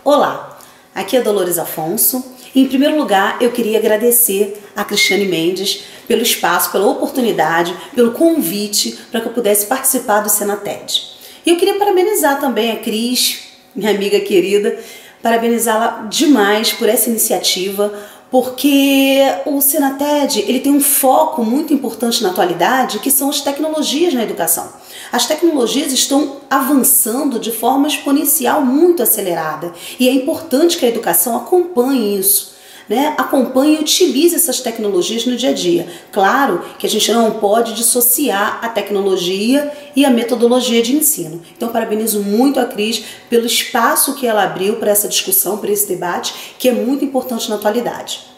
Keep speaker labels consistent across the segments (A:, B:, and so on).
A: Olá, aqui é Dolores Afonso. Em primeiro lugar, eu queria agradecer a Cristiane Mendes pelo espaço, pela oportunidade, pelo convite para que eu pudesse participar do Senated. E eu queria parabenizar também a Cris, minha amiga querida, parabenizá-la demais por essa iniciativa, porque o Senated ele tem um foco muito importante na atualidade, que são as tecnologias na educação. As tecnologias estão avançando de forma exponencial muito acelerada e é importante que a educação acompanhe isso, né? Acompanhe e utilize essas tecnologias no dia a dia. Claro que a gente não pode dissociar a tecnologia e a metodologia de ensino. Então, parabenizo muito a Cris pelo espaço que ela abriu para essa discussão, para esse debate, que é muito importante na atualidade.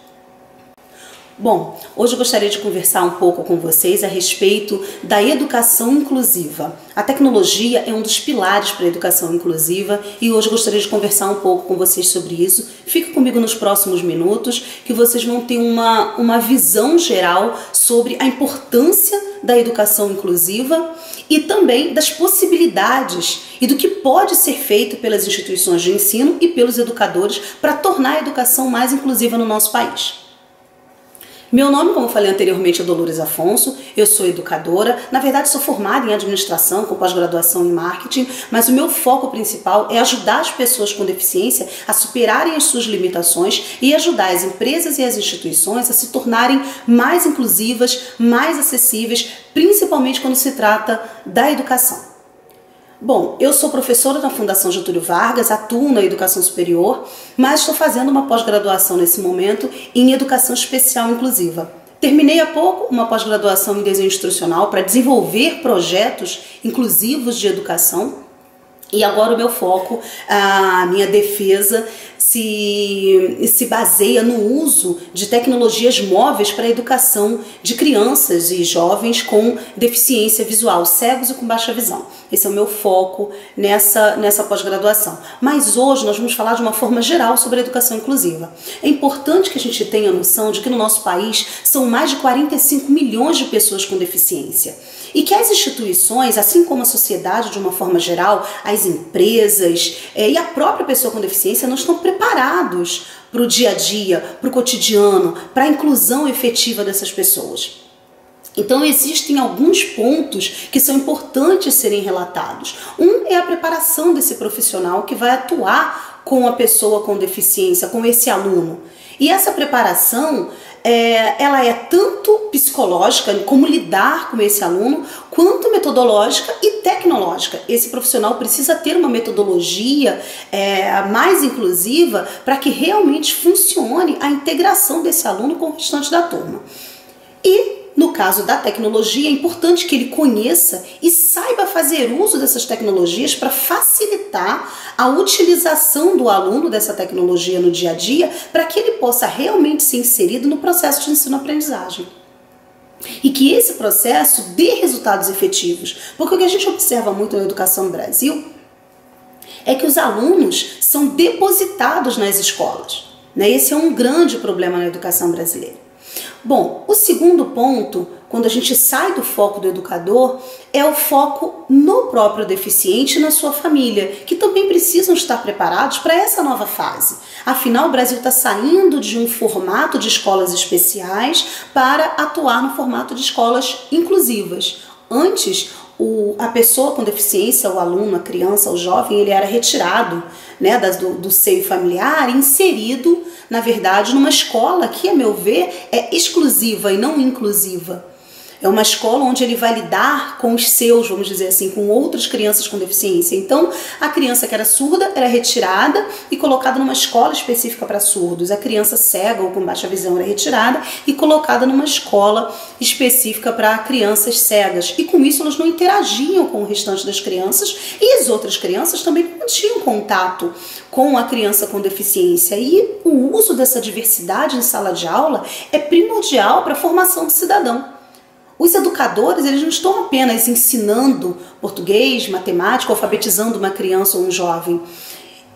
A: Bom, hoje eu gostaria de conversar um pouco com vocês a respeito da educação inclusiva. A tecnologia é um dos pilares para a educação inclusiva e hoje eu gostaria de conversar um pouco com vocês sobre isso. Fica comigo nos próximos minutos que vocês vão ter uma visão geral sobre a importância da educação inclusiva e também das possibilidades e do que pode ser feito pelas instituições de ensino e pelos educadores para tornar a educação mais inclusiva no nosso país. Meu nome, como eu falei anteriormente, é Dolores Afonso, eu sou educadora, na verdade sou formada em administração, com pós-graduação em marketing, mas o meu foco principal é ajudar as pessoas com deficiência a superarem as suas limitações e ajudar as empresas e as instituições a se tornarem mais inclusivas, mais acessíveis, principalmente quando se trata da educação. Bom, eu sou professora na Fundação Getúlio Vargas, atuo na educação superior, mas estou fazendo uma pós-graduação nesse momento em educação especial inclusiva. Terminei há pouco uma pós-graduação em desenho instrucional para desenvolver projetos inclusivos de educação e agora o meu foco, a minha defesa, se baseia no uso de tecnologias móveis para a educação de crianças e jovens com deficiência visual, cegos e com baixa visão. Esse é o meu foco nessa pós-graduação. Mas hoje nós vamos falar de uma forma geral sobre a educação inclusiva. É importante que a gente tenha noção de que no nosso país são mais de 45 milhões de pessoas com deficiência. E que as instituições, assim como a sociedade de uma forma geral, as empresas e a própria pessoa com deficiência não estão preparados para o dia a dia, para o cotidiano, para a inclusão efetiva dessas pessoas. Então existem alguns pontos que são importantes serem relatados. Um é a preparação desse profissional que vai atuar com a pessoa com deficiência, com esse aluno. E essa preparação, ela é tanto psicológica, como lidar com esse aluno, quanto metodológica e tecnológica. Esse profissional precisa ter uma metodologia mais inclusiva para que realmente funcione a integração desse aluno com o restante da turma. E no caso da tecnologia, é importante que ele conheça e saiba fazer uso dessas tecnologias para facilitar a utilização do aluno dessa tecnologia no dia a dia, para que ele possa realmente ser inserido no processo de ensino-aprendizagem. E que esse processo dê resultados efetivos. Porque o que a gente observa muito na educação no Brasil é que os alunos são depositados nas escolas, né? Esse é um grande problema na educação brasileira. Bom, o segundo ponto, quando a gente sai do foco do educador, é o foco no próprio deficiente e na sua família, que também precisam estar preparados para essa nova fase. Afinal, o Brasil está saindo de um formato de escolas especiais para atuar no formato de escolas inclusivas. Antes, a pessoa com deficiência, o aluno, a criança, o jovem, ele era retirado, né, do seio familiar e inserido, na verdade, numa escola que, a meu ver, é exclusiva e não inclusiva. É uma escola onde ele vai lidar com os seus, vamos dizer assim, com outras crianças com deficiência. Então, a criança que era surda era retirada e colocada numa escola específica para surdos. A criança cega ou com baixa visão era retirada e colocada numa escola específica para crianças cegas. E com isso elas não interagiam com o restante das crianças e as outras crianças também não tinham contato com a criança com deficiência. E o uso dessa diversidade em sala de aula é primordial para a formação do cidadão. Os educadores, eles não estão apenas ensinando português, matemática, alfabetizando uma criança ou um jovem.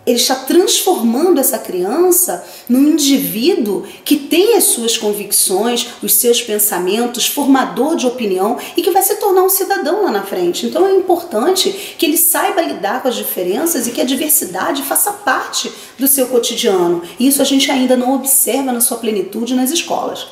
A: ele está transformando essa criança num indivíduo que tem as suas convicções, os seus pensamentos, formador de opinião e que vai se tornar um cidadão lá na frente. Então é importante que ele saiba lidar com as diferenças e que a diversidade faça parte do seu cotidiano. E isso a gente ainda não observa na sua plenitude nas escolas.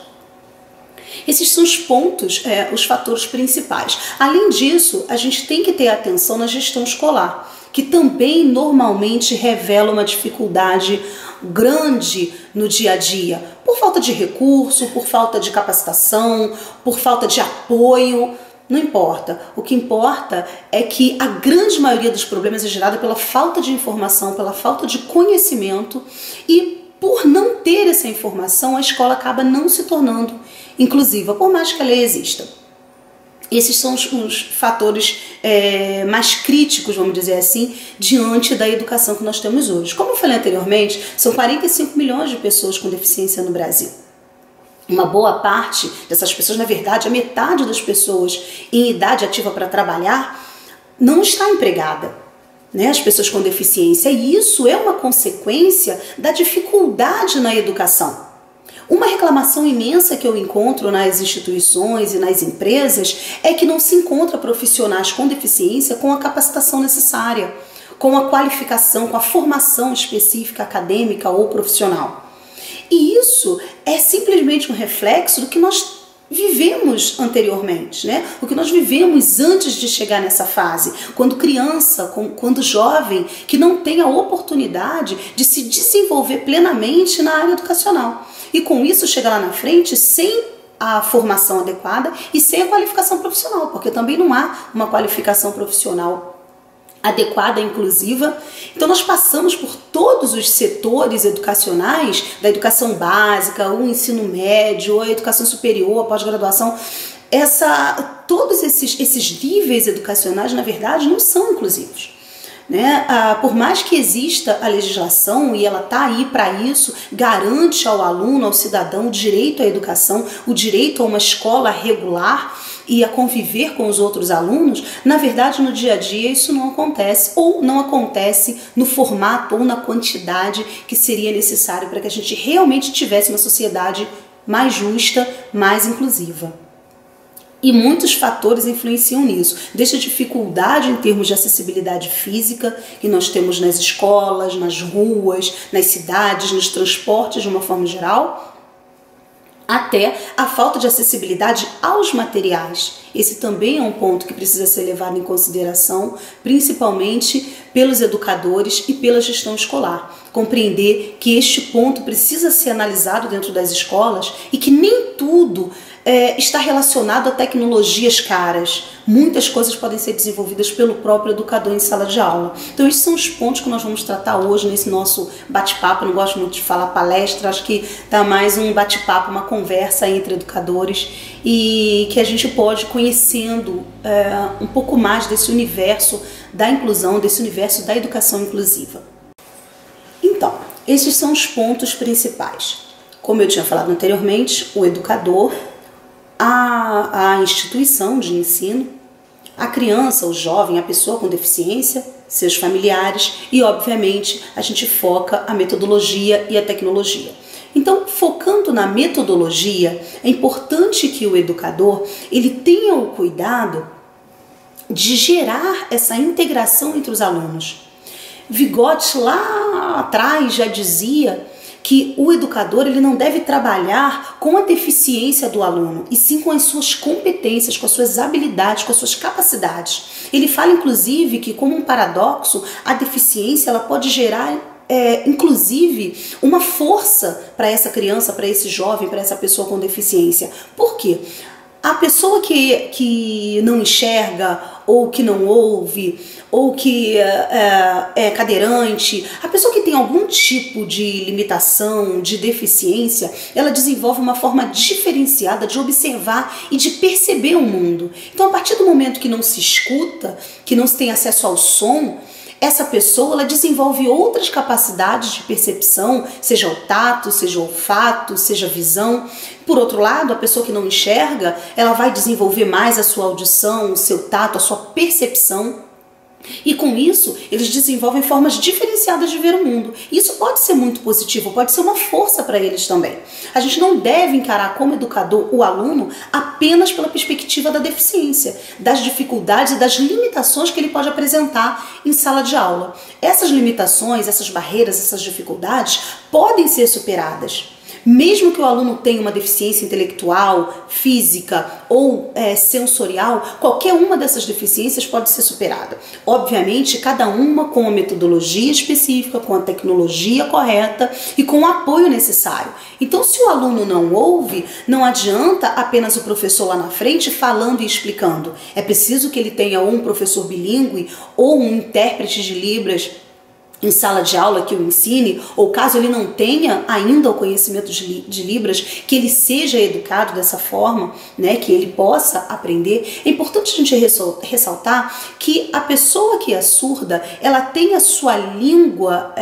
A: Esses são os pontos, os fatores principais. Além disso, a gente tem que ter atenção na gestão escolar, que também normalmente revela uma dificuldade grande no dia a dia, por falta de recurso, por falta de capacitação, por falta de apoio. Não importa. O que importa é que a grande maioria dos problemas é gerada pela falta de informação, pela falta de conhecimento, e por não ter essa informação, a escola acaba não se tornando inclusiva, por mais que a lei exista. Esses são os fatores mais críticos, vamos dizer assim, diante da educação que nós temos hoje. Como eu falei anteriormente, são 45 milhões de pessoas com deficiência no Brasil. Uma boa parte dessas pessoas, na verdade, a metade das pessoas em idade ativa para trabalhar não está empregada, né? As pessoas com deficiência. E isso é uma consequência da dificuldade na educação. Uma reclamação imensa que eu encontro nas instituições e nas empresas é que não se encontra profissionais com deficiência com a capacitação necessária, com a qualificação, com a formação específica acadêmica ou profissional. E isso é simplesmente um reflexo do que nós vivemos anteriormente, né? O que nós vivemos antes de chegar nessa fase, quando criança, quando jovem, que não tem a oportunidade de se desenvolver plenamente na área educacional. E com isso chega lá na frente sem a formação adequada e sem a qualificação profissional, porque também não há uma qualificação profissional adequada, inclusiva. Então nós passamos por todos os setores educacionais, da educação básica, o ensino médio, a educação superior, a pós-graduação. Todos esses níveis educacionais, na verdade, não são inclusivos, né? Por mais que exista a legislação, e ela está aí para isso, garante ao aluno, ao cidadão, o direito à educação, o direito a uma escola regular e a conviver com os outros alunos, na verdade, no dia a dia isso não acontece, ou não acontece no formato ou na quantidade que seria necessário para que a gente realmente tivesse uma sociedade mais justa, mais inclusiva. E muitos fatores influenciam nisso, desde a dificuldade em termos de acessibilidade física que nós temos nas escolas, nas ruas, nas cidades, nos transportes de uma forma geral, até a falta de acessibilidade aos materiais. Esse também é um ponto que precisa ser levado em consideração, principalmente pelos educadores e pela gestão escolar. Compreender que este ponto precisa ser analisado dentro das escolas e que nem tudo está relacionado a tecnologias caras. Muitas coisas podem ser desenvolvidas pelo próprio educador em sala de aula. Então esses são os pontos que nós vamos tratar hoje nesse nosso bate-papo. Eu não gosto muito de falar palestra, acho que dá mais um bate-papo, uma conversa entre educadores, e que a gente pode ir conhecendo um pouco mais desse universo da inclusão, desse universo da educação inclusiva. Então, esses são os pontos principais. Como eu tinha falado anteriormente, o educador, a instituição de ensino, a criança, o jovem, a pessoa com deficiência, seus familiares e, obviamente, a gente foca a metodologia e a tecnologia. Então, focando na metodologia, é importante que o educador ele tenha o cuidado de gerar essa integração entre os alunos. Vygotsky lá atrás já dizia que o educador ele não deve trabalhar com a deficiência do aluno, e sim com as suas competências, com as suas habilidades, com as suas capacidades. Ele fala, inclusive, que como um paradoxo, a deficiência ela pode gerar, inclusive, uma força para essa criança, para esse jovem, para essa pessoa com deficiência. Por quê? A pessoa que não enxerga, ou que não ouve, ou que é cadeirante, a pessoa que tem algum tipo de limitação, de deficiência, ela desenvolve uma forma diferenciada de observar e de perceber o mundo. Então, a partir do momento que não se escuta, que não se tem acesso ao som, essa pessoa ela desenvolve outras capacidades de percepção, seja o tato, seja o olfato, seja a visão. Por outro lado, a pessoa que não enxerga, ela vai desenvolver mais a sua audição, o seu tato, a sua percepção. E com isso, eles desenvolvem formas diferenciadas de ver o mundo. Isso pode ser muito positivo, pode ser uma força para eles também. A gente não deve encarar como educador o aluno apenas pela perspectiva da deficiência, das dificuldades e das limitações que ele pode apresentar em sala de aula. Essas limitações, essas barreiras, essas dificuldades podem ser superadas. Mesmo que o aluno tenha uma deficiência intelectual, física ou sensorial, qualquer uma dessas deficiências pode ser superada. Obviamente, cada uma com a metodologia específica, com a tecnologia correta e com o apoio necessário. Então, se o aluno não ouve, não adianta apenas o professor lá na frente falando e explicando. É preciso que ele tenha ou um professor bilíngue ou um intérprete de Libras em sala de aula que o ensine, ou caso ele não tenha ainda o conhecimento de Libras, que ele seja educado dessa forma, né, que ele possa aprender. É importante a gente ressaltar que a pessoa que é surda, ela tem a sua língua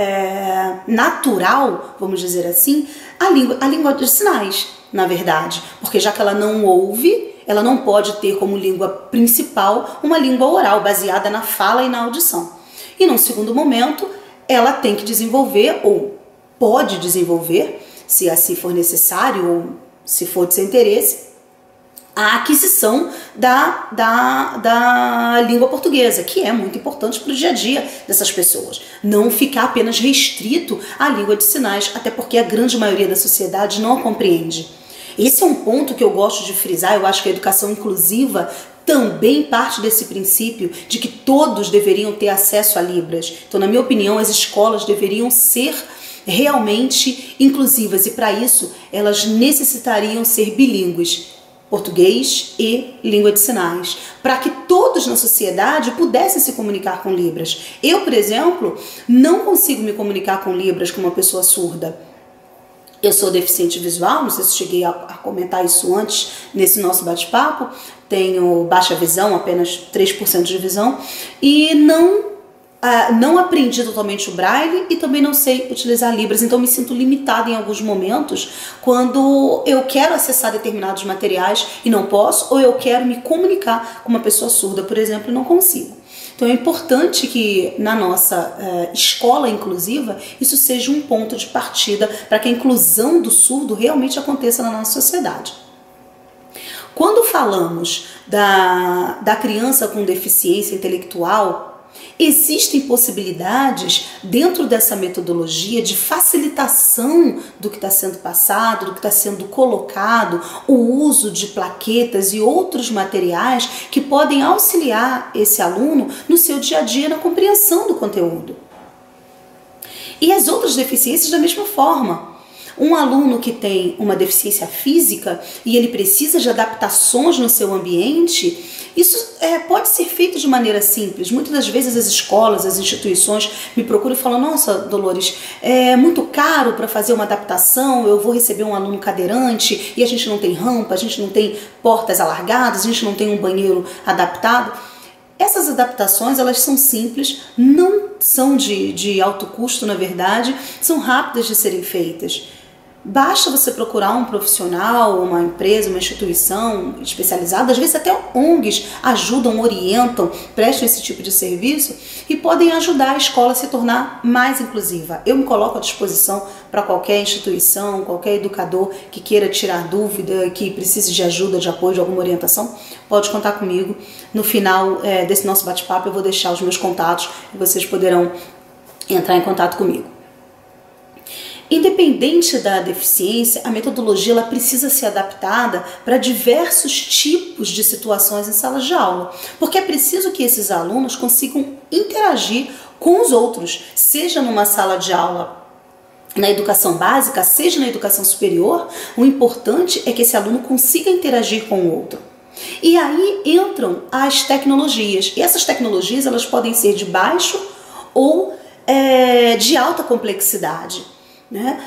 A: natural, vamos dizer assim, a língua de sinais, na verdade, porque já que ela não ouve, ela não pode ter como língua principal uma língua oral, baseada na fala e na audição. E num segundo momento, ela tem que desenvolver, ou pode desenvolver, se assim for necessário ou se for de seu interesse, a aquisição da língua portuguesa, que é muito importante para o dia a dia dessas pessoas. Não ficar apenas restrito à língua de sinais, até porque a grande maioria da sociedade não a compreende. Esse é um ponto que eu gosto de frisar. Eu acho que a educação inclusiva também parte desse princípio de que todos deveriam ter acesso a Libras. Então, na minha opinião, as escolas deveriam ser realmente inclusivas e, para isso, elas necessitariam ser bilíngues, português e língua de sinais, para que todos na sociedade pudessem se comunicar com Libras. Eu, por exemplo, não consigo me comunicar com Libras como uma pessoa surda. Eu sou deficiente visual, não sei se cheguei a comentar isso antes nesse nosso bate-papo. Tenho baixa visão, apenas 3% de visão, e não aprendi totalmente o Braille e também não sei utilizar Libras, então me sinto limitada em alguns momentos quando eu quero acessar determinados materiais e não posso, ou eu quero me comunicar com uma pessoa surda, por exemplo, e não consigo. Então é importante que na nossa escola inclusiva isso seja um ponto de partida para que a inclusão do surdo realmente aconteça na nossa sociedade. Quando falamos da criança com deficiência intelectual, existem possibilidades dentro dessa metodologia de facilitação do que está sendo passado, do que está sendo colocado, o uso de plaquetas e outros materiais que podem auxiliar esse aluno no seu dia a dia na compreensão do conteúdo. E as outras deficiências da mesma forma. Um aluno que tem uma deficiência física e ele precisa de adaptações no seu ambiente, isso pode ser feito de maneira simples. Muitas das vezes as escolas, as instituições me procuram e falam: nossa, Dolores, é muito caro para fazer uma adaptação, eu vou receber um aluno cadeirante e a gente não tem rampa, a gente não tem portas alargadas, a gente não tem um banheiro adaptado. Essas adaptações, elas são simples, não são de alto custo, na verdade, são rápidas de serem feitas. Basta você procurar um profissional, uma empresa, uma instituição especializada, às vezes até ONGs ajudam, orientam, prestam esse tipo de serviço e podem ajudar a escola a se tornar mais inclusiva. Eu me coloco à disposição para qualquer instituição, qualquer educador que queira tirar dúvida, que precise de ajuda, de apoio, de alguma orientação, pode contar comigo. No final desse nosso bate-papo eu vou deixar os meus contatos e vocês poderão entrar em contato comigo. Independente da deficiência, a metodologia ela precisa ser adaptada para diversos tipos de situações em salas de aula, porque é preciso que esses alunos consigam interagir com os outros, seja numa sala de aula na educação básica, seja na educação superior. O importante é que esse aluno consiga interagir com o outro. E aí entram as tecnologias, e essas tecnologias elas podem ser de baixo ou de alta complexidade. Né?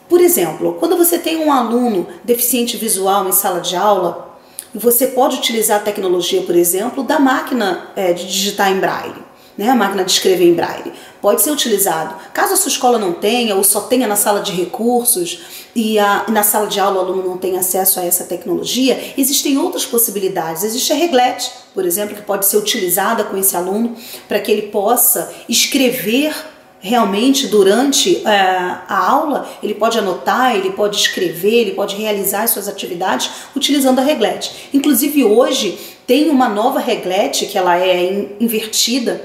A: Por exemplo, quando você tem um aluno deficiente visual em sala de aula, você pode utilizar a tecnologia, por exemplo, da máquina de digitar em braille. né, a máquina de escrever em braille. Pode ser utilizado. Caso a sua escola não tenha, ou só tenha na sala de recursos, e na sala de aula o aluno não tenha acesso a essa tecnologia, existem outras possibilidades. Existe a reglete, por exemplo, que pode ser utilizada com esse aluno para que ele possa escrever realmente durante a aula. Ele pode anotar, ele pode escrever, ele pode realizar as suas atividades utilizando a reglete. Inclusive hoje tem uma nova reglete que ela é invertida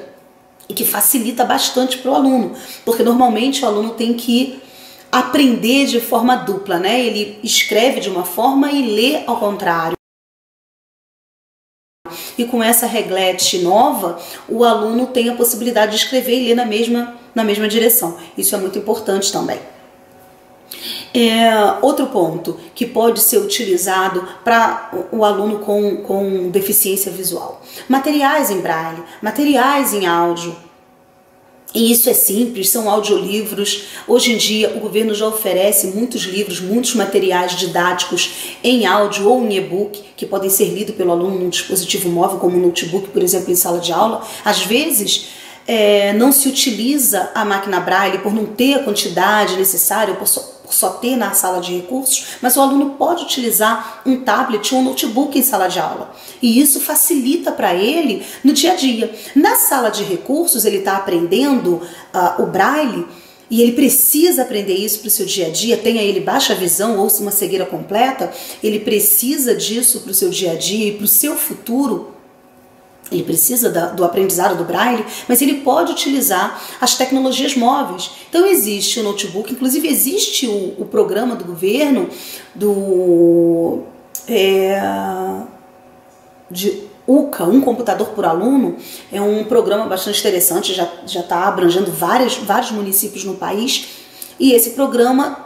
A: e que facilita bastante para o aluno, porque normalmente o aluno tem que aprender de forma dupla, né? Ele escreve de uma forma e lê ao contrário. E com essa reglete nova, o aluno tem a possibilidade de escrever e ler na mesma direção. Isso é muito importante também. Outro ponto que pode ser utilizado para o aluno com deficiência visual: materiais em braille, materiais em áudio. E isso é simples, são audiolivros. Hoje em dia o governo já oferece muitos livros, muitos materiais didáticos em áudio ou em e-book, que podem ser lidos pelo aluno num dispositivo móvel, como um notebook, por exemplo, em sala de aula. Às vezes não se utiliza a máquina braille por não ter a quantidade necessária, por só ter na sala de recursos, mas o aluno pode utilizar um tablet ou um notebook em sala de aula. E isso facilita para ele no dia a dia. Na sala de recursos, ele está aprendendo o braille e ele precisa aprender isso para o seu dia a dia, tenha ele baixa visão ou uma cegueira completa, ele precisa disso para o seu dia a dia e para o seu futuro. Ele precisa do aprendizado do braille, mas ele pode utilizar as tecnologias móveis. Então existe o notebook, inclusive existe o programa do governo de UCA, um computador por aluno. É um programa bastante interessante, já está abrangendo vários municípios no país. E esse programa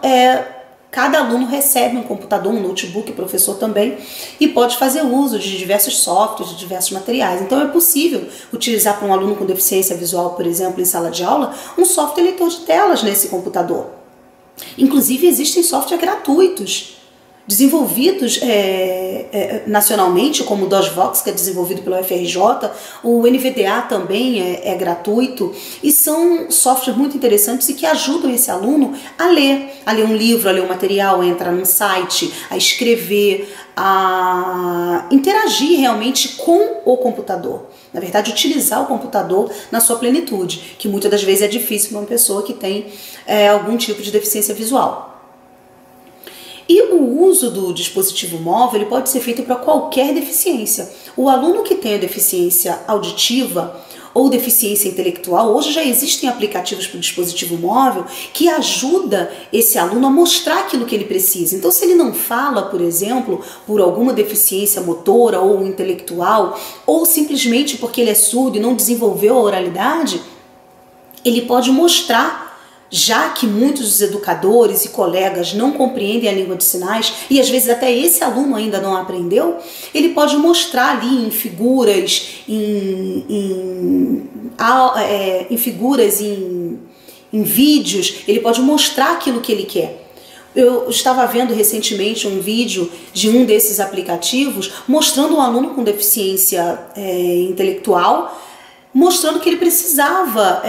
A: cada aluno recebe um computador, um notebook, professor também, e pode fazer uso de diversos softwares, de diversos materiais. Então é possível utilizar para um aluno com deficiência visual, por exemplo, em sala de aula, um software leitor de telas nesse computador. Inclusive existem softwares gratuitos, desenvolvidos nacionalmente, como o DOSVox, que é desenvolvido pela UFRJ, o NVDA também é gratuito, e são softwares muito interessantes e que ajudam esse aluno a ler um livro, a ler um material, a entrar num site, a escrever, a interagir realmente com o computador. Na verdade, utilizar o computador na sua plenitude, que muitas das vezes é difícil para uma pessoa que tem algum tipo de deficiência visual. E o uso do dispositivo móvel ele pode ser feito para qualquer deficiência. O aluno que tem a deficiência auditiva ou deficiência intelectual, hoje já existem aplicativos para o dispositivo móvel que ajuda esse aluno a mostrar aquilo que ele precisa. Então, se ele não fala, por exemplo, por alguma deficiência motora ou intelectual, ou simplesmente porque ele é surdo e não desenvolveu a oralidade, ele pode mostrar. Já que muitos dos educadores e colegas não compreendem a língua de sinais, e às vezes até esse aluno ainda não aprendeu, ele pode mostrar ali em figuras, em vídeos, ele pode mostrar aquilo que ele quer. Eu estava vendo recentemente um vídeo de um desses aplicativos mostrando um aluno com deficiência intelectual, mostrando que ele precisava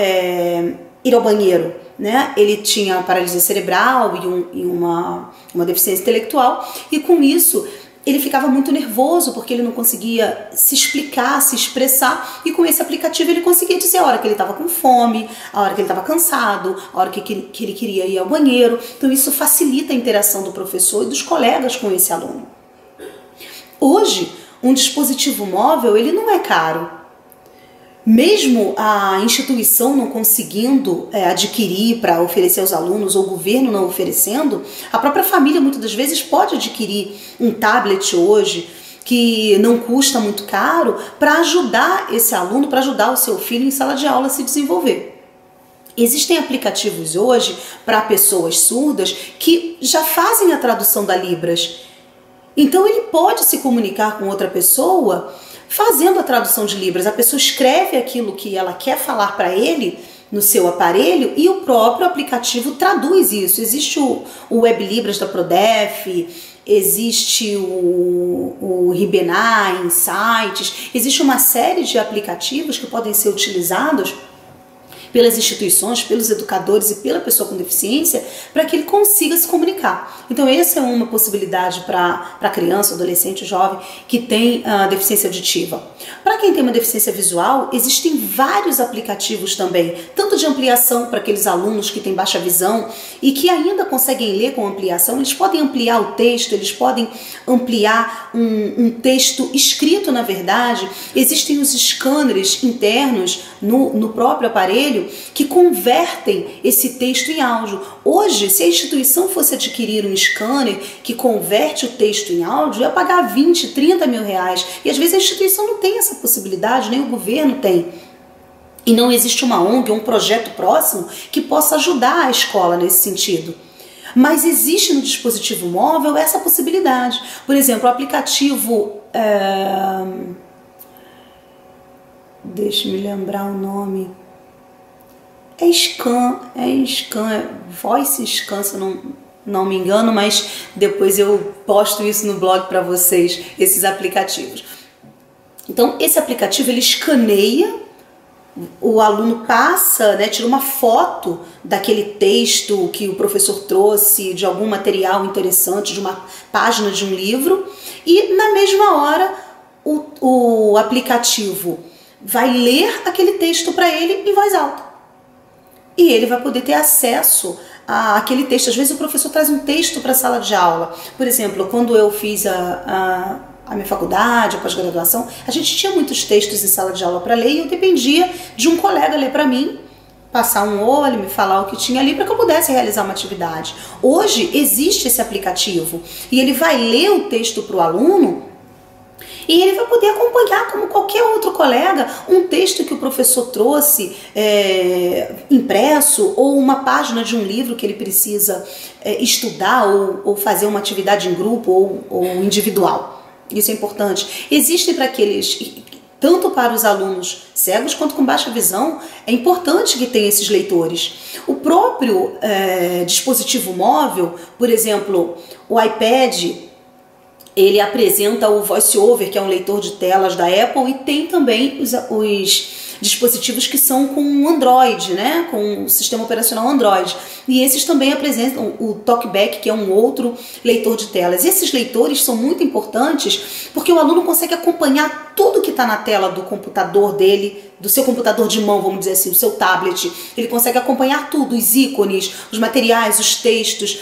A: ir ao banheiro. Né? Ele tinha paralisia cerebral e uma deficiência intelectual, e com isso ele ficava muito nervoso porque ele não conseguia se explicar, se expressar, e com esse aplicativo ele conseguia dizer a hora que ele estava com fome, a hora que ele estava cansado, a hora que ele queria ir ao banheiro. Então isso facilita a interação do professor e dos colegas com esse aluno. Hoje, um dispositivo móvel ele não é caro. Mesmo a instituição não conseguindo adquirir para oferecer aos alunos, ou o governo não oferecendo, a própria família muitas das vezes pode adquirir um tablet hoje que não custa muito caro para ajudar esse aluno, para ajudar o seu filho em sala de aula a se desenvolver. Existem aplicativos hoje para pessoas surdas que já fazem a tradução da Libras. Então ele pode se comunicar com outra pessoa fazendo a tradução de Libras. A pessoa escreve aquilo que ela quer falar para ele no seu aparelho e o próprio aplicativo traduz isso. Existe o Web Libras da Prodef existe o Ribenar, Insights, existe uma série de aplicativos que podem ser utilizados pelas instituições, pelos educadores e pela pessoa com deficiência, para que ele consiga se comunicar. Então essa é uma possibilidade para criança, adolescente, jovem que tem deficiência auditiva. Para quem tem uma deficiência visual, existem vários aplicativos também, tanto de ampliação para aqueles alunos que têm baixa visão e que ainda conseguem ler com ampliação, eles podem ampliar o texto, eles podem ampliar um texto escrito, na verdade. Existem os scanners internos no próprio aparelho que convertem esse texto em áudio. Hoje, se a instituição fosse adquirir um scanner que converte o texto em áudio, ia pagar 20, 30 mil reais. E às vezes a instituição não tem essa possibilidade, nem o governo tem. E não existe uma ONG, um projeto próximo que possa ajudar a escola nesse sentido. Mas existe no dispositivo móvel essa possibilidade. Por exemplo, o aplicativo... Deixa-me lembrar o nome... É Voice Scan, se eu não me engano, mas depois eu posto isso no blog para vocês, esses aplicativos. Então, esse aplicativo, ele escaneia, o aluno passa, né, tira uma foto daquele texto que o professor trouxe, de algum material interessante, de uma página de um livro, e na mesma hora o aplicativo vai ler aquele texto para ele em voz alta. E ele vai poder ter acesso àquele texto. Às vezes o professor traz um texto para a sala de aula. Por exemplo, quando eu fiz a minha faculdade, a pós-graduação, a gente tinha muitos textos em sala de aula para ler e eu dependia de um colega ler para mim, passar um olho, me falar o que tinha ali para que eu pudesse realizar uma atividade. Hoje existe esse aplicativo e ele vai ler o texto para o aluno e ele vai poder acompanhar, como qualquer outro colega, um texto que o professor trouxe impresso ou uma página de um livro que ele precisa estudar ou fazer uma atividade em grupo ou individual. Isso é importante. Existem para aqueles, tanto para os alunos cegos quanto com baixa visão, é importante que tenha esses leitores. O próprio dispositivo móvel, por exemplo, o iPad, ele apresenta o VoiceOver, que é um leitor de telas da Apple, e tem também os dispositivos que são com Android, né? Com o sistema operacional Android. E esses também apresentam o TalkBack, que é um outro leitor de telas. E esses leitores são muito importantes porque o aluno consegue acompanhar tudo que está na tela do computador dele, do seu computador de mão, vamos dizer assim, do seu tablet. Ele consegue acompanhar tudo, os ícones, os materiais, os textos.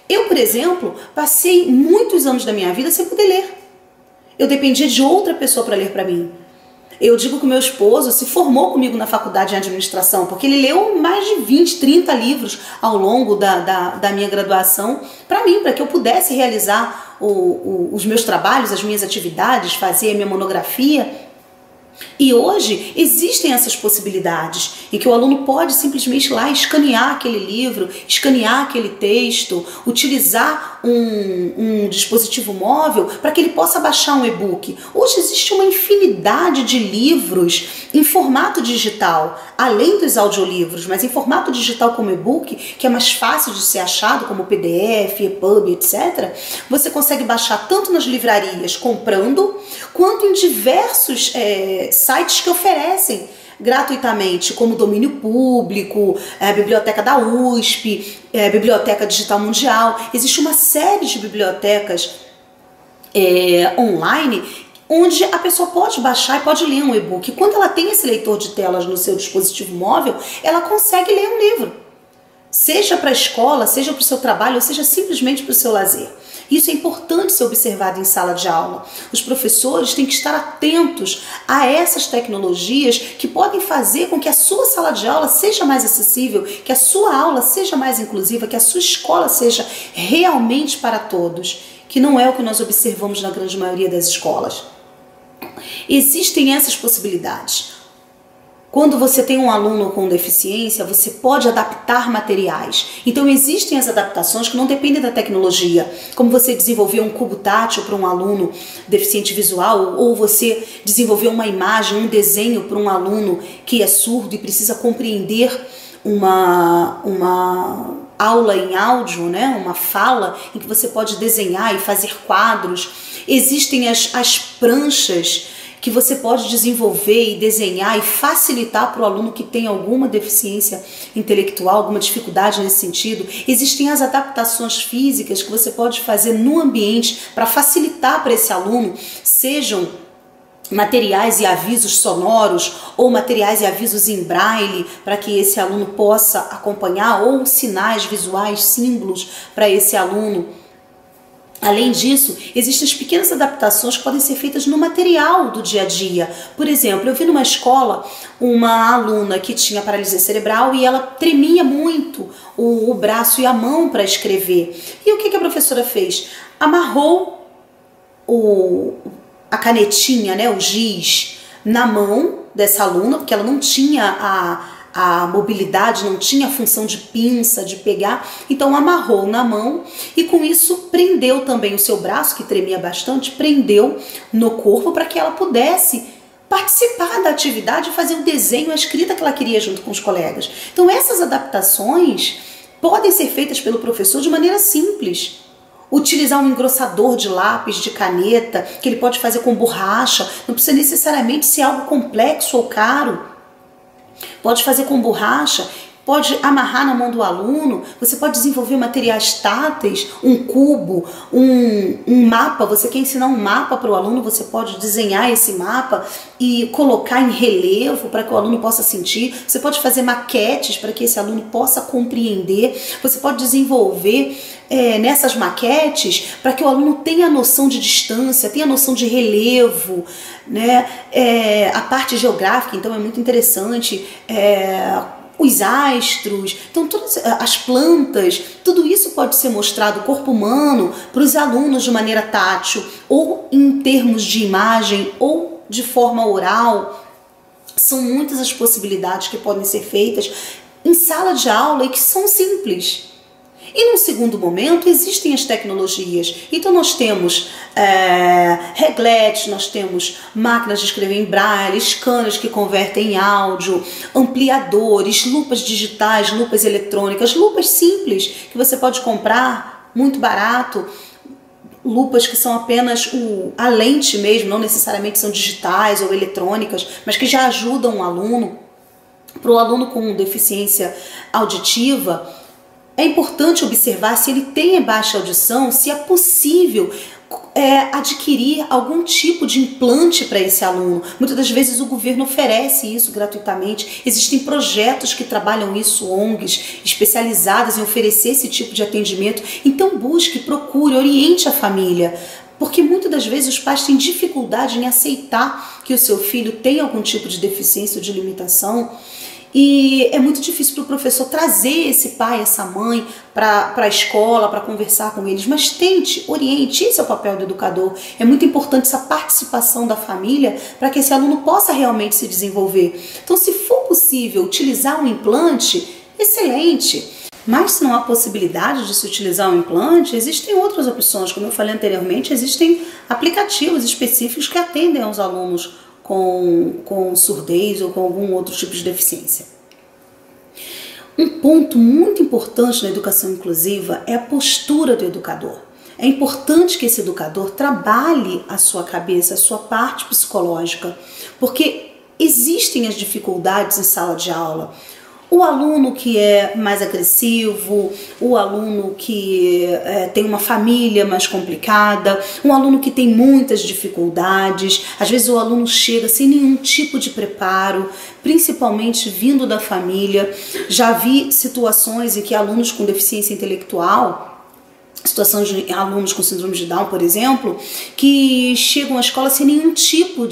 A: Eu, por exemplo, passei muitos anos da minha vida sem poder ler. Eu dependia de outra pessoa para ler para mim. Eu digo que o meu esposo se formou comigo na faculdade de administração, porque ele leu mais de 20, 30 livros ao longo da minha graduação para mim, para que eu pudesse realizar os meus trabalhos, as minhas atividades, fazer a minha monografia. E hoje existem essas possibilidades em que o aluno pode simplesmente ir lá escanear aquele livro, escanear aquele texto, utilizar um dispositivo móvel para que ele possa baixar um e-book. Hoje existe uma infinidade de livros em formato digital, além dos audiolivros, mas em formato digital como e-book, que é mais fácil de ser achado, como PDF, EPUB, etc. Você consegue baixar tanto nas livrarias comprando, quanto em diversos sites que oferecem gratuitamente, como Domínio Público, a Biblioteca da USP, a Biblioteca Digital Mundial. Existe uma série de bibliotecas online onde a pessoa pode baixar e pode ler um e-book. Quando ela tem esse leitor de telas no seu dispositivo móvel, ela consegue ler um livro. Seja para a escola, seja para o seu trabalho, ou seja simplesmente para o seu lazer. Isso é importante ser observado em sala de aula. Os professores têm que estar atentos a essas tecnologias que podem fazer com que a sua sala de aula seja mais acessível, que a sua aula seja mais inclusiva, que a sua escola seja realmente para todos, que não é o que nós observamos na grande maioria das escolas. Existem essas possibilidades. Quando você tem um aluno com deficiência, você pode adaptar materiais. Então existem as adaptações que não dependem da tecnologia, como você desenvolver um cubo tátil para um aluno deficiente visual, ou você desenvolver uma imagem, um desenho para um aluno que é surdo e precisa compreender a aula em áudio, né? Uma fala em que você pode desenhar e fazer quadros. Existem as pranchas que você pode desenvolver e desenhar e facilitar para o aluno que tem alguma deficiência intelectual, alguma dificuldade nesse sentido. Existem as adaptações físicas que você pode fazer no ambiente para facilitar para esse aluno, sejam materiais e avisos sonoros ou materiais e avisos em braille para que esse aluno possa acompanhar, ou sinais visuais, símbolos para esse aluno. Além disso, existem as pequenas adaptações que podem ser feitas no material do dia a dia. Por exemplo, eu vi numa escola uma aluna que tinha paralisia cerebral e ela tremia muito o braço e a mão para escrever. E o que a professora fez? Amarrou a canetinha, né, o giz, na mão dessa aluna, porque ela não tinha a mobilidade, não tinha a função de pinça, de pegar, então amarrou na mão e com isso prendeu também o seu braço, que tremia bastante, prendeu no corpo para que ela pudesse participar da atividade e fazer o desenho, a escrita que ela queria junto com os colegas. Então essas adaptações podem ser feitas pelo professor de maneira simples. Utilizar um engrossador de lápis, de caneta, que ele pode fazer com borracha, não precisa necessariamente ser algo complexo ou caro. Pode fazer com borracha, pode amarrar na mão do aluno, você pode desenvolver materiais táteis, um cubo, um mapa. Você quer ensinar um mapa para o aluno, você pode desenhar esse mapa e colocar em relevo para que o aluno possa sentir. Você pode fazer maquetes para que esse aluno possa compreender. Você pode desenvolver nessas maquetes para que o aluno tenha a noção de distância, tenha a noção de relevo, né? A parte geográfica, então, é muito interessante. Os astros, então todas as plantas, tudo isso pode ser mostrado, o corpo humano, para os alunos de maneira tátil, ou em termos de imagem, ou de forma oral. São muitas as possibilidades que podem ser feitas em sala de aula e que são simples. E num segundo momento existem as tecnologias. Então nós temos regletes, nós temos máquinas de escrever em braille, scanners que convertem em áudio, ampliadores, lupas digitais, lupas eletrônicas, lupas simples que você pode comprar muito barato, lupas que são apenas a lente mesmo, não necessariamente são digitais ou eletrônicas, mas que já ajudam o aluno. Para o aluno com deficiência auditiva, é importante observar se ele tem baixa audição, se é possível adquirir algum tipo de implante para esse aluno. Muitas das vezes o governo oferece isso gratuitamente. Existem projetos que trabalham isso, ONGs especializadas em oferecer esse tipo de atendimento. Então busque, procure, oriente a família. Porque muitas das vezes os pais têm dificuldade em aceitar que o seu filho tem algum tipo de deficiência ou de limitação. E é muito difícil para o professor trazer esse pai, essa mãe para a escola, para conversar com eles. Mas tente, oriente, esse é o papel do educador. É muito importante essa participação da família para que esse aluno possa realmente se desenvolver. Então, se for possível utilizar um implante, excelente. Mas se não há possibilidade de se utilizar um implante, existem outras opções. Como eu falei anteriormente, existem aplicativos específicos que atendem aos alunos com surdez ou com algum outro tipo de deficiência. Um ponto muito importante na educação inclusiva é a postura do educador. É importante que esse educador trabalhe a sua cabeça, a sua parte psicológica, porque existem as dificuldades em sala de aula. O aluno que é mais agressivo, o aluno que tem uma família mais complicada, um aluno que tem muitas dificuldades, às vezes o aluno chega sem nenhum tipo de preparo, principalmente vindo da família. Já vi situações em que alunos com deficiência intelectual, situações de alunos com síndrome de Down, por exemplo, que chegam à escola sem nenhum tipo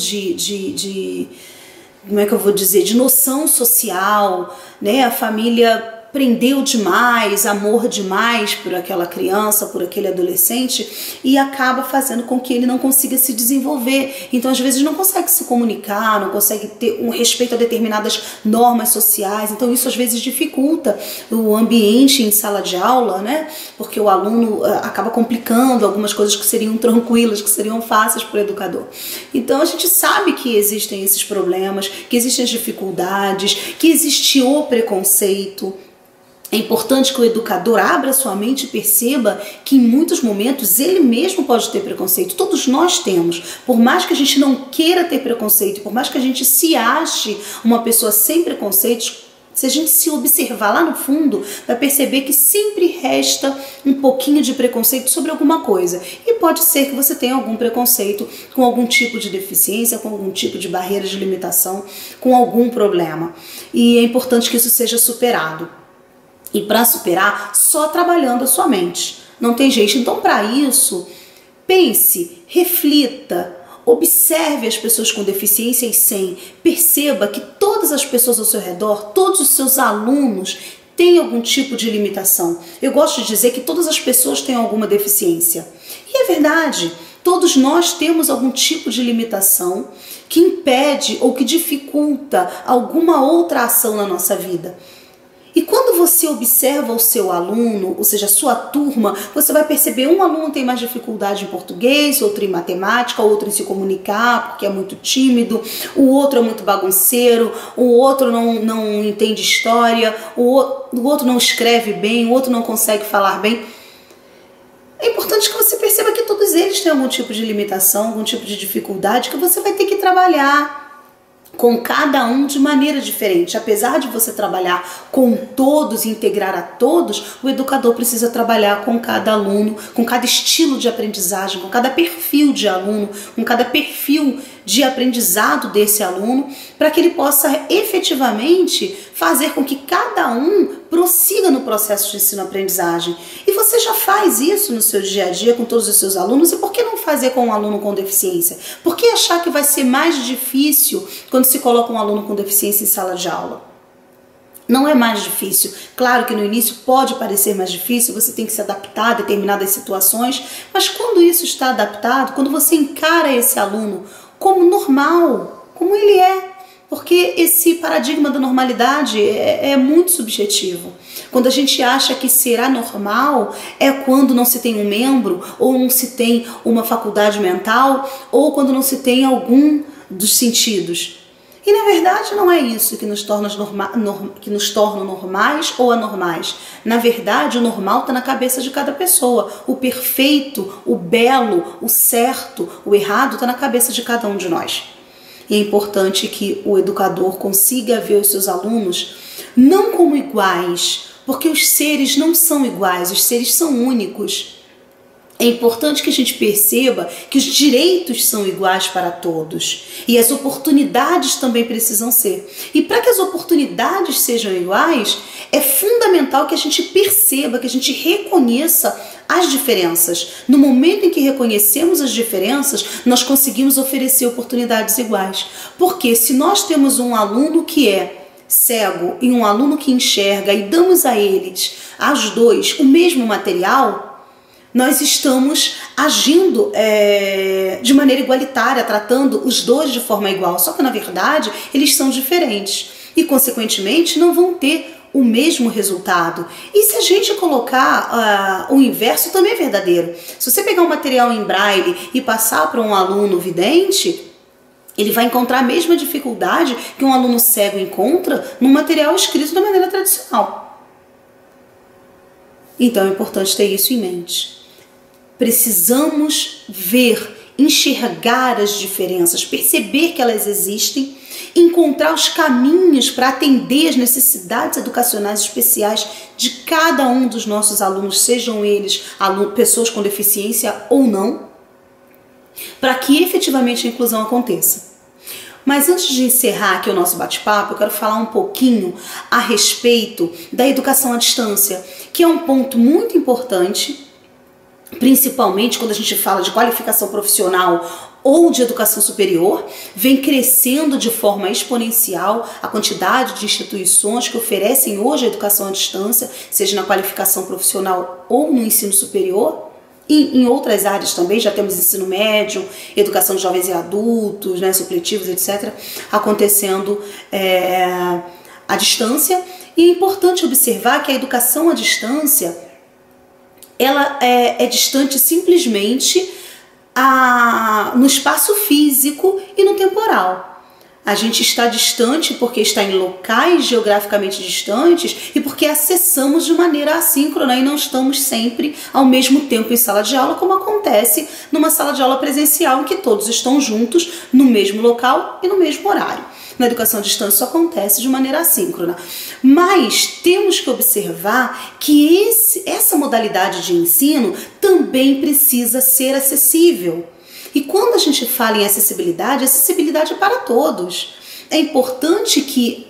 A: como é que eu vou dizer, de noção social, né? A família prendeu demais, amor demais por aquela criança, por aquele adolescente, e acaba fazendo com que ele não consiga se desenvolver. Então, às vezes, não consegue se comunicar, não consegue ter um respeito a determinadas normas sociais. Então, isso às vezes dificulta o ambiente em sala de aula, né? Porque o aluno acaba complicando algumas coisas que seriam tranquilas, que seriam fáceis para o educador. Então, a gente sabe que existem esses problemas, que existem as dificuldades, que existe o preconceito. É importante que o educador abra sua mente e perceba que em muitos momentos ele mesmo pode ter preconceito. Todos nós temos. Por mais que a gente não queira ter preconceito, por mais que a gente se ache uma pessoa sem preconceitos, se a gente se observar lá no fundo, vai perceber que sempre resta um pouquinho de preconceito sobre alguma coisa. E pode ser que você tenha algum preconceito com algum tipo de deficiência, com algum tipo de barreira de limitação, com algum problema. E é importante que isso seja superado. E para superar, só trabalhando a sua mente. Não tem jeito. Então, para isso, pense, reflita, observe as pessoas com deficiência e sem. Perceba que todas as pessoas ao seu redor, todos os seus alunos têm algum tipo de limitação. Eu gosto de dizer que todas as pessoas têm alguma deficiência. E é verdade. Todos nós temos algum tipo de limitação que impede ou que dificulta alguma outra ação na nossa vida. E quando você observa o seu aluno, ou seja, a sua turma, você vai perceber um aluno tem mais dificuldade em português, outro em matemática, outro em se comunicar porque é muito tímido, o outro é muito bagunceiro, o outro não entende história, o outro não escreve bem, o outro não consegue falar bem. É importante que você perceba que todos eles têm algum tipo de limitação, algum tipo de dificuldade que você vai ter que trabalhar com cada um de maneira diferente. Apesar de você trabalhar com todos, integrar a todos, o educador precisa trabalhar com cada aluno, com cada estilo de aprendizagem, com cada perfil de aluno, com cada perfil de aprendizado desse aluno, para que ele possa efetivamente fazer com que cada um prossiga no processo de ensino-aprendizagem. E você já faz isso no seu dia a dia com todos os seus alunos, e por que não fazer com um aluno com deficiência? Por que achar que vai ser mais difícil quando se coloca um aluno com deficiência em sala de aula? Não é mais difícil. Claro que no início pode parecer mais difícil, você tem que se adaptar a determinadas situações, mas quando isso está adaptado, quando você encara esse aluno como normal, como ele é, porque esse paradigma da normalidade é muito subjetivo. Quando a gente acha que será normal é quando não se tem um membro, ou não se tem uma faculdade mental, ou quando não se tem algum dos sentidos. E na verdade não é isso que nos torna normais ou anormais. Na verdade, o normal está na cabeça de cada pessoa. O perfeito, o belo, o certo, o errado está na cabeça de cada um de nós. E é importante que o educador consiga ver os seus alunos não como iguais, porque os seres não são iguais, os seres são únicos. É importante que a gente perceba que os direitos são iguais para todos e as oportunidades também precisam ser. E para que as oportunidades sejam iguais, é fundamental que a gente perceba, que a gente reconheça as diferenças. No momento em que reconhecemos as diferenças, nós conseguimos oferecer oportunidades iguais. Porque se nós temos um aluno que é cego e um aluno que enxerga e damos a eles, aos dois, o mesmo material, nós estamos agindo de maneira igualitária, tratando os dois de forma igual. Só que, na verdade, eles são diferentes e, consequentemente, não vão ter o mesmo resultado. E se a gente colocar o inverso, também é verdadeiro. Se você pegar um material em braille e passar para um aluno vidente, ele vai encontrar a mesma dificuldade que um aluno cego encontra no material escrito da maneira tradicional. Então é importante ter isso em mente. Precisamos ver, enxergar as diferenças, perceber que elas existem, encontrar os caminhos para atender as necessidades educacionais especiais de cada um dos nossos alunos, sejam eles pessoas com deficiência ou não, para que efetivamente a inclusão aconteça. Mas antes de encerrar aqui o nosso bate-papo, eu quero falar um pouquinho a respeito da educação à distância, que é um ponto muito importante, principalmente quando a gente fala de qualificação profissional ou de educação superior. Vem crescendo de forma exponencial a quantidade de instituições que oferecem hoje a educação à distância, seja na qualificação profissional ou no ensino superior. E em outras áreas também, já temos ensino médio, educação de jovens e adultos, né, supletivos, etc., acontecendo à distância. E é importante observar que a educação à distância ela é distante simplesmente no espaço físico e no temporal. A gente está distante porque está em locais geograficamente distantes e porque acessamos de maneira assíncrona e não estamos sempre ao mesmo tempo em sala de aula, como acontece numa sala de aula presencial em que todos estão juntos no mesmo local e no mesmo horário. Na educação à distância isso acontece de maneira assíncrona. Mas temos que observar que essa modalidade de ensino também precisa ser acessível. E quando a gente fala em acessibilidade é para todos. É importante que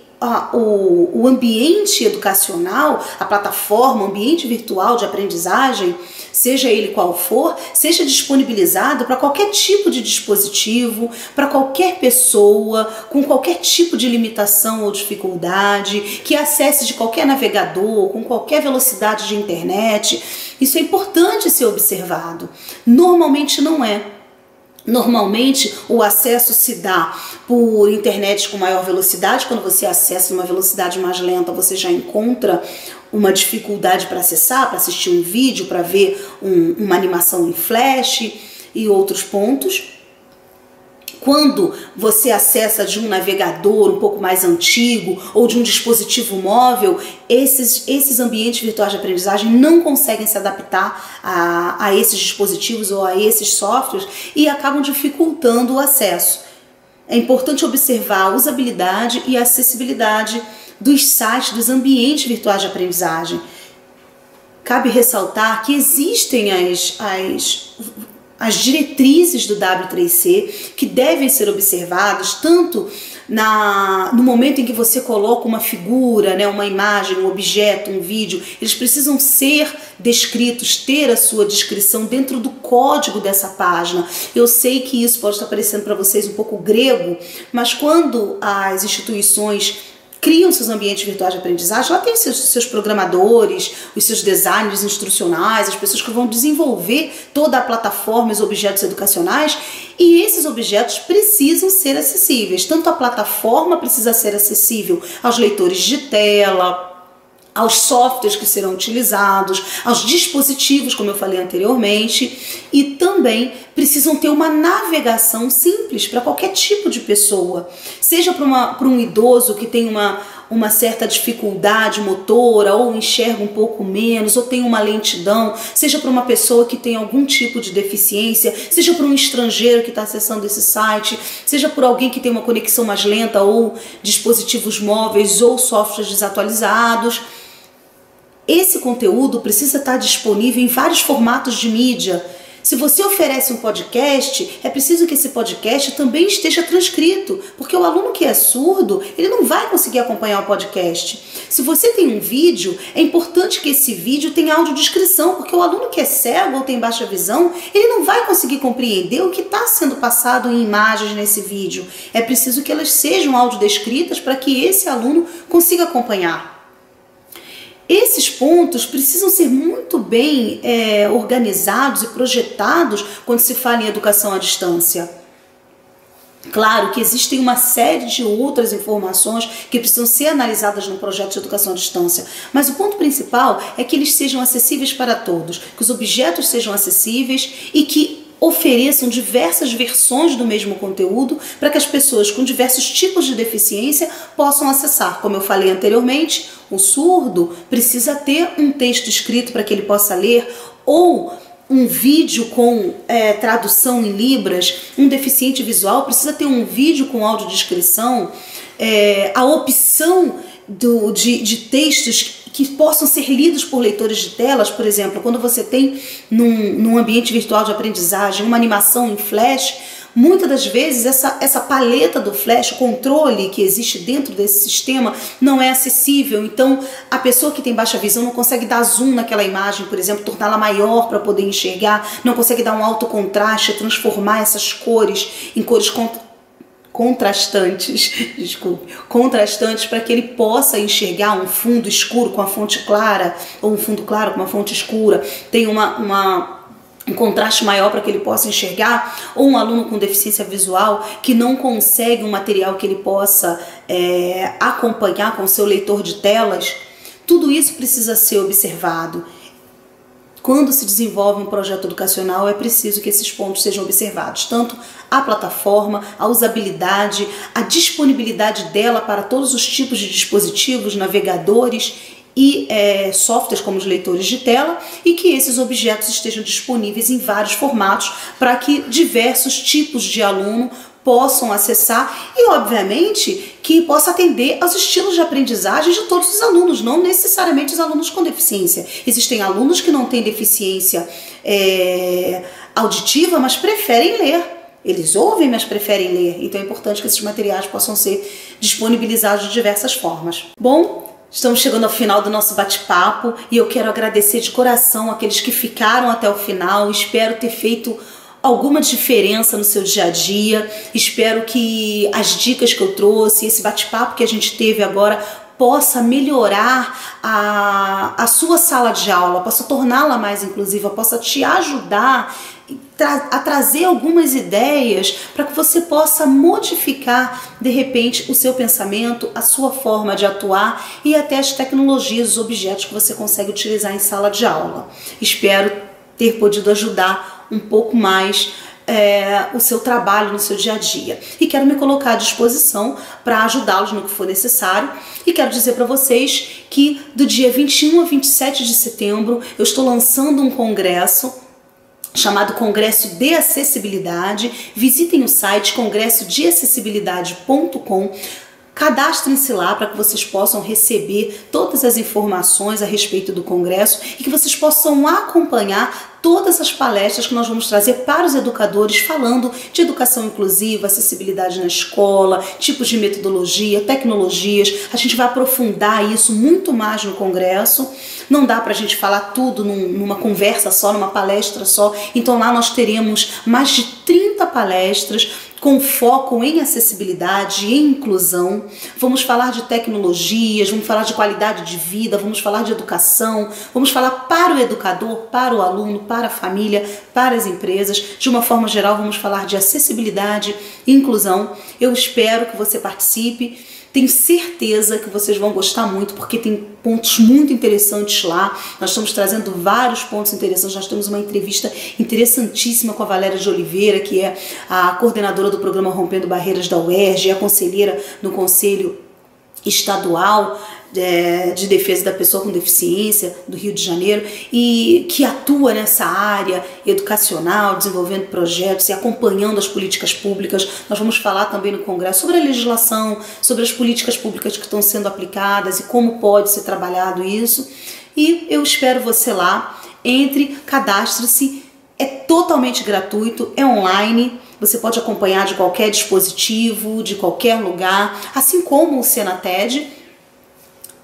A: o ambiente educacional, a plataforma, o ambiente virtual de aprendizagem, seja ele qual for, seja disponibilizado para qualquer tipo de dispositivo, para qualquer pessoa, com qualquer tipo de limitação ou dificuldade, que acesse de qualquer navegador, com qualquer velocidade de internet. Isso é importante ser observado. Normalmente não é. Normalmente o acesso se dá por internet com maior velocidade. Quando você acessa uma velocidade mais lenta, você já encontra uma dificuldade para acessar, para assistir um vídeo, para ver uma animação em flash e outros pontos. Quando você acessa de um navegador um pouco mais antigo ou de um dispositivo móvel, esses ambientes virtuais de aprendizagem não conseguem se adaptar a esses dispositivos ou a esses softwares e acabam dificultando o acesso. É importante observar a usabilidade e a acessibilidade dos sites, dos ambientes virtuais de aprendizagem. Cabe ressaltar que existem as diretrizes do W3C que devem ser observadas tanto no momento em que você coloca uma figura, né, uma imagem, um objeto, um vídeo. Eles precisam ser descritos, ter a sua descrição dentro do código dessa página. Eu sei que isso pode estar parecendo para vocês um pouco grego, mas quando as instituições criam seus ambientes virtuais de aprendizagem, ela tem seus programadores, os seus designers instrucionais, as pessoas que vão desenvolver toda a plataforma, os objetos educacionais, e esses objetos precisam ser acessíveis. Tanto a plataforma precisa ser acessível aos leitores de tela, aos softwares que serão utilizados, aos dispositivos, como eu falei anteriormente, e também precisam ter uma navegação simples para qualquer tipo de pessoa, seja para um idoso que tem uma certa dificuldade motora ou enxerga um pouco menos ou tem uma lentidão, seja para uma pessoa que tem algum tipo de deficiência, seja para um estrangeiro que está acessando esse site, seja por alguém que tem uma conexão mais lenta ou dispositivos móveis ou softwares desatualizados. Esse conteúdo precisa estar disponível em vários formatos de mídia. Se você oferece um podcast, é preciso que esse podcast também esteja transcrito, porque o aluno que é surdo, ele não vai conseguir acompanhar o podcast. Se você tem um vídeo, é importante que esse vídeo tenha audiodescrição, porque o aluno que é cego ou tem baixa visão, ele não vai conseguir compreender o que está sendo passado em imagens nesse vídeo. É preciso que elas sejam audiodescritas para que esse aluno consiga acompanhar. Esses pontos precisam ser muito bem organizados e projetados quando se fala em educação à distância. Claro que existem uma série de outras informações que precisam ser analisadas no projeto de educação à distância, mas o ponto principal é que eles sejam acessíveis para todos, que os objetos sejam acessíveis e que ofereçam diversas versões do mesmo conteúdo para que as pessoas com diversos tipos de deficiência possam acessar. Como eu falei anteriormente, o surdo precisa ter um texto escrito para que ele possa ler, ou um vídeo com tradução em libras. Um deficiente visual precisa ter um vídeo com audiodescrição. A opção de textos que possam ser lidos por leitores de telas, por exemplo, quando você tem num ambiente virtual de aprendizagem uma animação em flash, muitas das vezes essa paleta do flash, o controle que existe dentro desse sistema não é acessível. Então a pessoa que tem baixa visão não consegue dar zoom naquela imagem, por exemplo, torná-la maior para poder enxergar, não consegue dar um alto contraste, transformar essas cores em cores contrastantes para que ele possa enxergar um fundo escuro com a fonte clara ou um fundo claro com uma fonte escura, tem um contraste maior para que ele possa enxergar, ou um aluno com deficiência visual que não consegue um material que ele possa acompanhar com o seu leitor de telas. Tudo isso precisa ser observado. quando se desenvolve um projeto educacional, é preciso que esses pontos sejam observados, tanto a plataforma, a usabilidade, a disponibilidade dela para todos os tipos de dispositivos, navegadores e softwares como os leitores de tela, e que esses objetos estejam disponíveis em vários formatos para que diversos tipos de aluno possam acessar e, obviamente, que possa atender aos estilos de aprendizagem de todos os alunos, não necessariamente os alunos com deficiência. Existem alunos que não têm deficiência auditiva, mas preferem ler. Eles ouvem, mas preferem ler. Então é importante que esses materiais possam ser disponibilizados de diversas formas. Bom, estamos chegando ao final do nosso bate-papo e eu quero agradecer de coração aqueles que ficaram até o final. Espero ter feito alguma diferença no seu dia a dia. Espero que as dicas que eu trouxe, esse bate-papo que a gente teve agora, possa melhorar a sua sala de aula, possa torná-la mais inclusiva, possa te ajudar a trazer algumas ideias para que você possa modificar de repente o seu pensamento, a sua forma de atuar e até as tecnologias, os objetos que você consegue utilizar em sala de aula. Espero ter podido ajudar um pouco mais o seu trabalho no seu dia a dia. E quero me colocar à disposição para ajudá-los no que for necessário. E quero dizer para vocês que do dia 21 a 27 de setembro eu estou lançando um congresso chamado Congresso de Acessibilidade. Visitem o site congressodeacessibilidade.com. Cadastrem-se lá para que vocês possam receber todas as informações a respeito do congresso e que vocês possam acompanhar todas as palestras que nós vamos trazer para os educadores, falando de educação inclusiva, acessibilidade na escola, tipos de metodologia, tecnologias. A gente vai aprofundar isso muito mais no congresso. Não dá para a gente falar tudo numa conversa só, numa palestra só. Então lá nós teremos mais de 30 palestras com foco em acessibilidade e inclusão. Vamos falar de tecnologias, vamos falar de qualidade de vida, vamos falar de educação, vamos falar para o educador, para o aluno, para a família, para as empresas. De uma forma geral, vamos falar de acessibilidade e inclusão. Eu espero que você participe. Tenho certeza que vocês vão gostar muito, porque tem pontos muito interessantes lá. Nós estamos trazendo vários pontos interessantes. Nós temos uma entrevista interessantíssima com a Valéria de Oliveira, que é a coordenadora do programa Rompendo Barreiras da UERJ, e a conselheira no Conselho Estadual de Defesa da Pessoa com Deficiência do Rio de Janeiro, e que atua nessa área educacional, desenvolvendo projetos e acompanhando as políticas públicas. Nós vamos falar também no Congresso sobre a legislação, sobre as políticas públicas que estão sendo aplicadas e como pode ser trabalhado isso. E eu espero você lá. Entre, cadastre-se, é totalmente gratuito, é online. Você pode acompanhar de qualquer dispositivo, de qualquer lugar, assim como o Senated.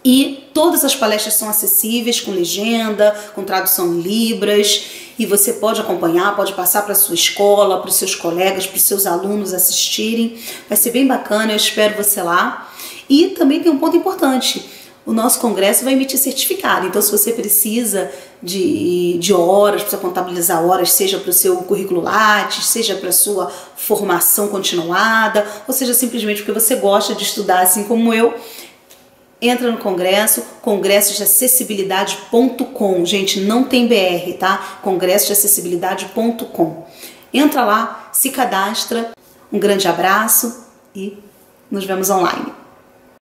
A: E todas as palestras são acessíveis, com legenda, com tradução em libras, e você pode acompanhar, pode passar para a sua escola, para os seus colegas, para os seus alunos assistirem. Vai ser bem bacana, eu espero você lá. E também tem um ponto importante: o nosso congresso vai emitir certificado, então se você precisa de horas, precisa contabilizar horas, seja para o seu currículo Lattes, seja para a sua formação continuada, ou seja simplesmente porque você gosta de estudar assim como eu, entra no congresso, congressodeacessibilidade.com. Gente, não tem BR, tá? congressodeacessibilidade.com. Entra lá, se cadastra. Um grande abraço e nos vemos online.